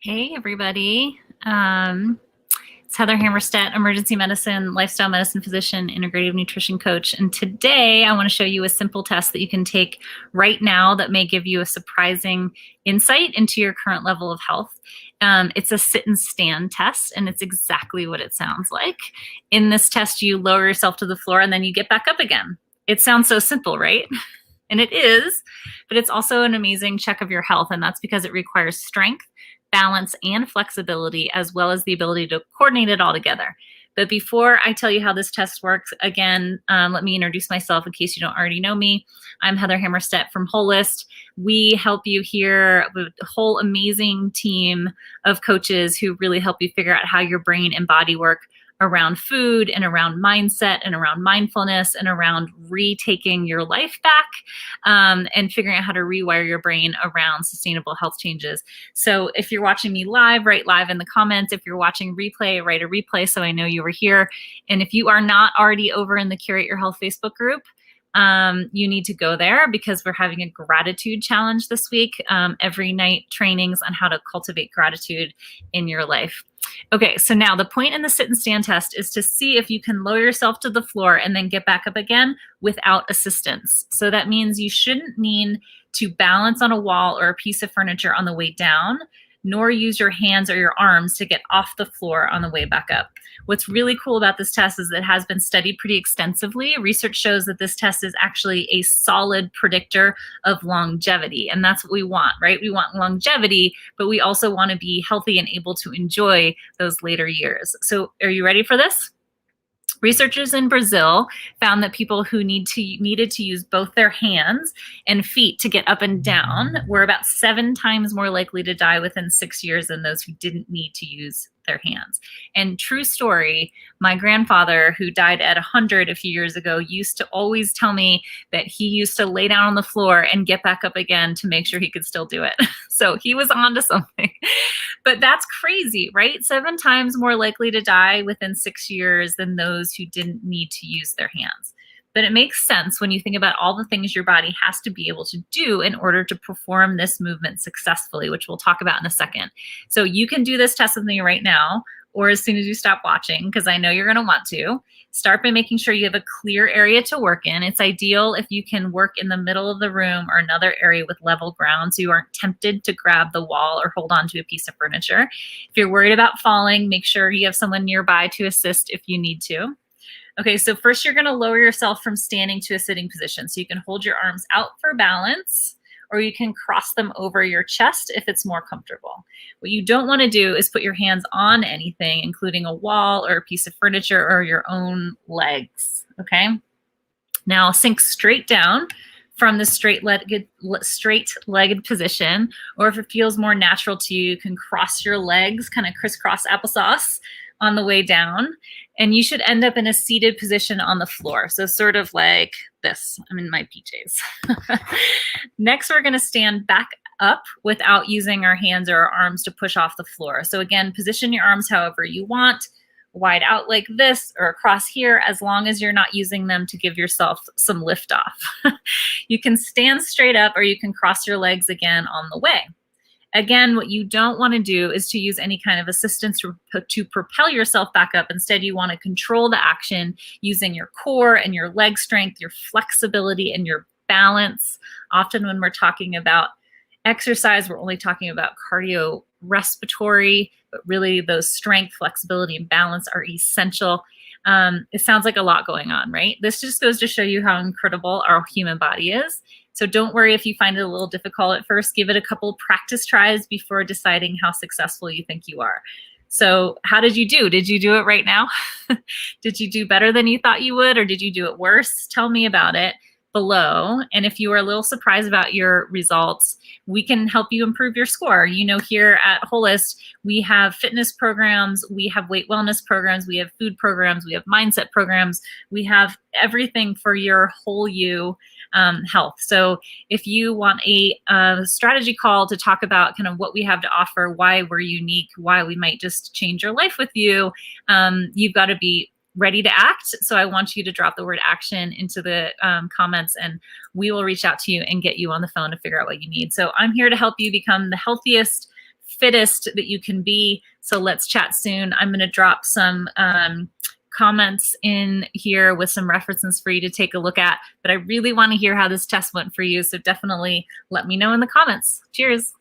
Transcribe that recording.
Hey, everybody. It's Heather Hammerstedt, emergency medicine, lifestyle medicine physician, integrative nutrition coach. And today I want to show you a simple test that you can take right now that may give you a surprising insight into your current level of health. It's a sit and stand test, and it's exactly what it sounds like. In this test, you lower yourself to the floor and then you get back up again. It sounds so simple, right? And it is, but it's also an amazing check of your health, and that's because it requires strength, balance, and flexibility, as well as the ability to coordinate it all together. But before I tell you how this test works, again, let me introduce myself in case you don't already know me. I'm Heather Hammerstedt from Holist. We help you here with a whole amazing team of coaches who really help you figure out how your brain and body work around food and around mindset and around mindfulness and around retaking your life back, and figuring out how to rewire your brain around sustainable health changes. So if you're watching me live, write live in the comments. If you're watching replay, write a replay so I know you were here. And if you are not already over in the Curate Your Health Facebook group, you need to go there because we're having a gratitude challenge this week. Every night trainings on how to cultivate gratitude in your life. Okay, so now the point in the sit and stand test is to see if you can lower yourself to the floor and then get back up again without assistance. So that means you shouldn't need to balance on a wall or a piece of furniture on the way down, nor use your hands or your arms to get off the floor on the way back up. What's really cool about this test is it has been studied pretty extensively. Research shows that this test is actually a solid predictor of longevity, and that's what we want, right? We want longevity, but we also want to be healthy and able to enjoy those later years. So are you ready for this? Researchers in Brazil found that people who needed to use both their hands and feet to get up and down were about 7 times more likely to die within 6 years than those who didn't need to use their hands. And true story, my grandfather, who died at 100 a few years ago, used to always tell me that he used to lay down on the floor and get back up again to make sure he could still do it. So he was onto something. But that's crazy, right? 7 times more likely to die within 6 years than those who didn't need to use their hands. But it makes sense when you think about all the things your body has to be able to do in order to perform this movement successfully, which we'll talk about in a second. So you can do this test with me right now, or as soon as you stop watching, because I know you're going to want to. Start by making sure you have a clear area to work in. It's ideal if you can work in the middle of the room or another area with level ground so you aren't tempted to grab the wall or hold on to a piece of furniture. If you're worried about falling, make sure you have someone nearby to assist if you need to. Okay, so first you're going to lower yourself from standing to a sitting position. So you can hold your arms out for balance, or you can cross them over your chest if it's more comfortable. What you don't want to do is put your hands on anything, including a wall or a piece of furniture or your own legs, okay? Now sink straight down from the straight-legged position, or if it feels more natural to you, you can cross your legs, kind of crisscross applesauce on the way down, and you should end up in a seated position on the floor. So sort of like this. I'm in my PJs. Next, we're going to stand back up without using our hands or our arms to push off the floor. So again, position your arms however you want, wide out like this or across here, as long as you're not using them to give yourself some lift off. You can stand straight up or you can cross your legs again on the way. Again, what you don't want to do is to use any kind of assistance to propel yourself back up. Instead, you want to control the action using your core and your leg strength, your flexibility, and your balance. Often when we're talking about exercise, we're only talking about cardiorespiratory, but really those strength, flexibility, and balance are essential. It sounds like a lot going on, right? This just goes to show you how incredible our human body is. So don't worry if you find it a little difficult at first. Give it a couple practice tries before deciding how successful you think you are. So how did you do? Did you do it right now? Did you do better than you thought you would, or did you do it worse? Tell me about it below. And if you are a little surprised about your results, we can help you improve your score. You know, here at Holist, we have fitness programs, we have weight wellness programs, we have food programs, we have mindset programs, we have everything for your whole you health. So if you want a strategy call to talk about kind of what we have to offer, why we're unique, why we might just change your life with you, you've got to be ready to act. So I want you to drop the word action into the comments, and we will reach out to you and get you on the phone to figure out what you need. So I'm here to help you become the healthiest, fittest that you can be. So let's chat soon. I'm going to drop some comments in here with some references for you to take a look at, but I really want to hear how this test went for you. So definitely let me know in the comments. Cheers.